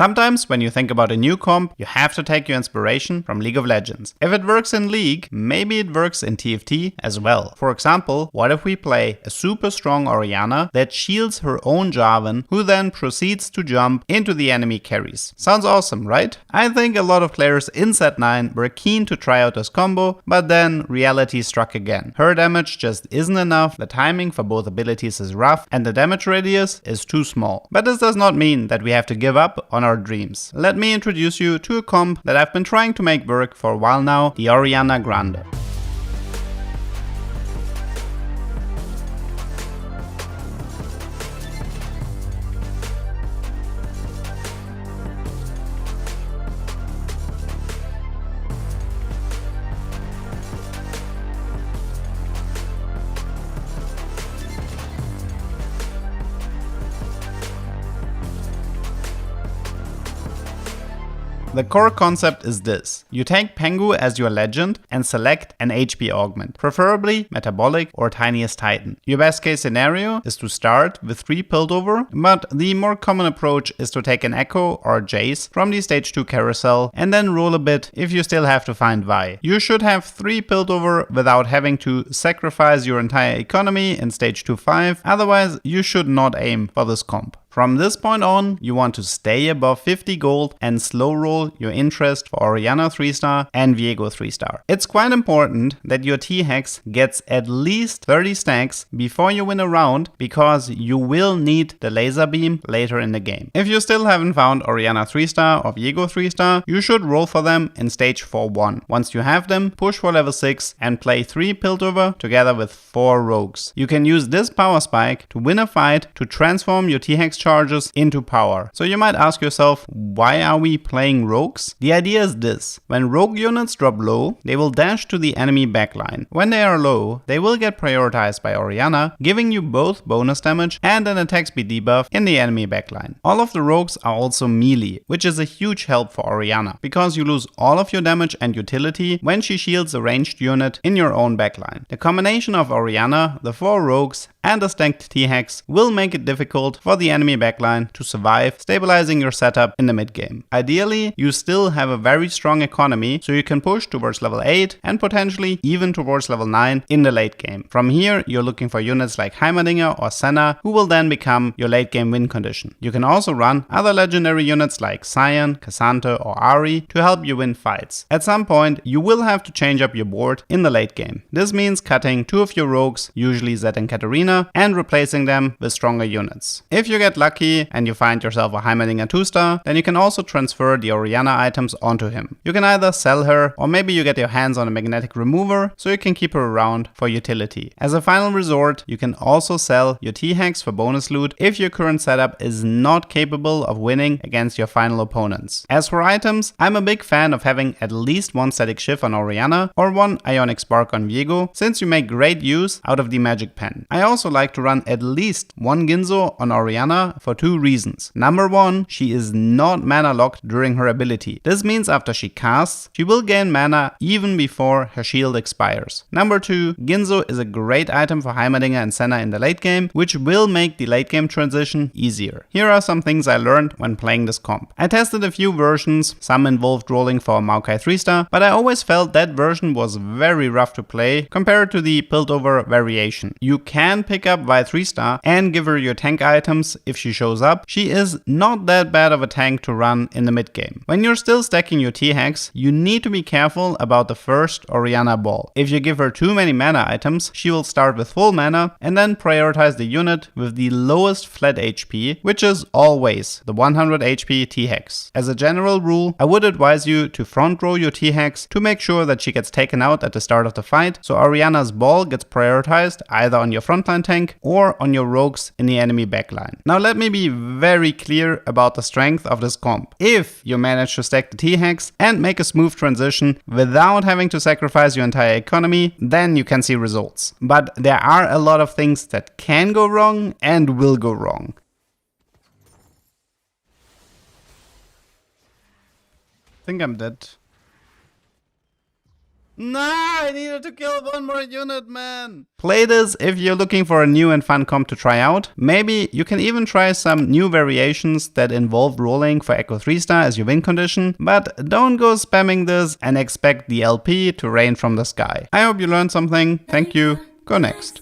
Sometimes when you think about a new comp, you have to take your inspiration from League of Legends. If it works in League, maybe it works in TFT as well. For example, what if we play a super strong Orianna that shields her own Jarvan, who then proceeds to jump into the enemy carries? Sounds awesome, right? I think a lot of players in Set 9 were keen to try out this combo, but then reality struck again. Her damage just isn't enough, the timing for both abilities is rough, and the damage radius is too small. But this does not mean that we have to give up on our dreams. Let me introduce you to a comp that I've been trying to make work for a while now, the Orianna Grande. The core concept is this. You take Pengu as your legend and select an HP augment, preferably Metabolic or Tiniest Titan. Your best case scenario is to start with 3 Piltover, but the more common approach is to take an Echo or Jace from the stage 2 carousel and then roll a bit if you still have to find Vi. You should have 3 Piltover without having to sacrifice your entire economy in stage 2-5, otherwise you should not aim for this comp. From this point on, you want to stay above 50 gold and slow roll your interest for Orianna 3-star and Viego 3-star. It's quite important that your t-hex gets at least 30 stacks before you win a round, because you will need the laser beam later in the game. If you still haven't found Orianna 3-star or Viego 3-star, you should roll for them in stage 4-1. Once you have them, push for level 6 and play 3 Piltover together with 4 rogues. You can use this power spike to win a fight to transform your t-hex charges into power. So you might ask yourself, why are we playing rogues? The idea is this. When rogue units drop low, they will dash to the enemy backline. When they are low, they will get prioritized by Orianna, giving you both bonus damage and an attack speed debuff in the enemy backline. All of the rogues are also melee, which is a huge help for Orianna, because you lose all of your damage and utility when she shields a ranged unit in your own backline. The combination of Orianna, the 4 rogues, and a stacked t-hex will make it difficult for the enemy backline to survive, stabilizing your setup in the mid game. Ideally, you still have a very strong economy, so you can push towards level 8 and potentially even towards level 9 in the late game. From here, you're looking for units like Heimerdinger or Senna, who will then become your late game win condition. You can also run other legendary units like Sion, Cassante or Ahri to help you win fights. At some point, you will have to change up your board in the late game. This means cutting 2 of your rogues, usually Zed and Katarina, and replacing them with stronger units. If you get lucky and you find yourself a Heimerdinger 2-star, then you can also transfer the Orianna items onto him. You can either sell her, or maybe you get your hands on a magnetic remover so you can keep her around for utility. As a final resort, you can also sell your t-hex for bonus loot if your current setup is not capable of winning against your final opponents. As for items, I'm a big fan of having at least 1 static shiv on Orianna or 1 ionic spark on Viego, since you make great use out of the magic pen. I also like to run at least 1 Ginzo on Orianna for 2 reasons. Number 1, she is not mana locked during her ability. This means after she casts, she will gain mana even before her shield expires. Number 2, Ginzo is a great item for Heimerdinger and Senna in the late game, which will make the late game transition easier. Here are some things I learned when playing this comp. I tested a few versions, some involved rolling for Maokai 3-star, but I always felt that version was very rough to play compared to the Piltover variation. You can pick up Vi 3-star and give her your tank items if she shows up. She is not that bad of a tank to run in the mid game. When you're still stacking your t-hex, you need to be careful about the first Orianna ball. If you give her too many mana items, she will start with full mana and then prioritize the unit with the lowest flat HP, which is always the 100 HP t-hex. As a general rule, I would advise you to front row your t-hex to make sure that she gets taken out at the start of the fight, so Orianna's ball gets prioritized either on your frontline tank or on your rogues in the enemy backline. Now let me be very clear about the strength of this comp. If you manage to stack the t-hex and make a smooth transition without having to sacrifice your entire economy, then you can see results. But there are a lot of things that can go wrong and will go wrong. I think I'm dead. No, I needed to kill one more unit, man. Play this if you're looking for a new and fun comp to try out. Maybe you can even try some new variations that involve rolling for Echo 3-star as your win condition, but don't go spamming this and expect the LP to rain from the sky. I hope you learned something. Thank you. Go next.